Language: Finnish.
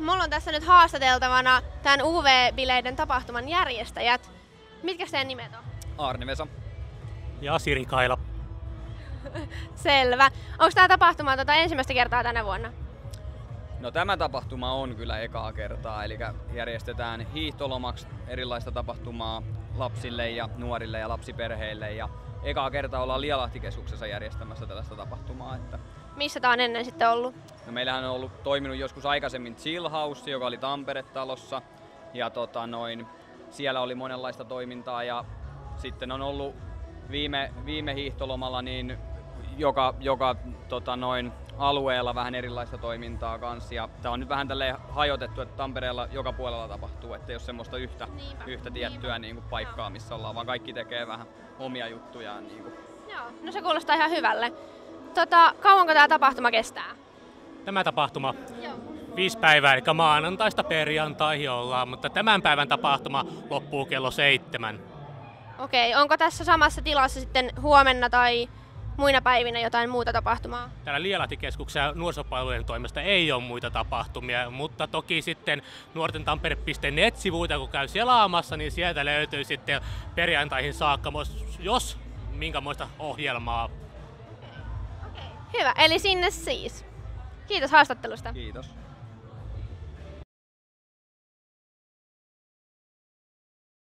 Mulla on tässä nyt haastateltavana tämän UV-bileiden tapahtuman järjestäjät. Mitkä teidän nimet on? Arni Vesa. Ja Siri Kaila. Selvä. Onko tämä tapahtuma ensimmäistä kertaa tänä vuonna? No tämä tapahtuma on kyllä ekaa kertaa, eli järjestetään hiihtolomaksi erilaista tapahtumaa lapsille ja nuorille ja lapsiperheille. Ja ekaa kertaa ollaan Lielahti-keskuksessa järjestämässä tällaista tapahtumaa. Missä tämä on ennen sitten ollut? No meillähän on toiminut joskus aikaisemmin Chill House, joka oli Tampere-talossa. Ja siellä oli monenlaista toimintaa ja sitten on ollut viime hiihtolomalla niin joka alueella vähän erilaista toimintaa kanssa. Ja tää on nyt vähän tälleen hajotettu, että Tampereella joka puolella tapahtuu, ettei ole semmoista yhtä tiettyä paikkaa, missä ollaan, vaan kaikki tekee vähän omia juttujaan. Joo, no se kuulostaa ihan hyvälle. Kauanko tämä tapahtuma kestää? Tämä tapahtuma 5 päivää, eli maanantaista perjantaihin ollaan, mutta tämän päivän tapahtuma loppuu kello 7. Okei, onko tässä samassa tilassa sitten huomenna tai muina päivinä jotain muuta tapahtumaa? Täällä Lielahti-keskuksen ja nuorisopalvelujen toimesta ei ole muita tapahtumia, mutta toki sitten nuortentampere.net-sivuilta, kun käy selaamassa, niin sieltä löytyy sitten perjantaihin saakka, jos minkämoista ohjelmaa. Hyvä, eli sinne siis. Kiitos haastattelusta. Kiitos.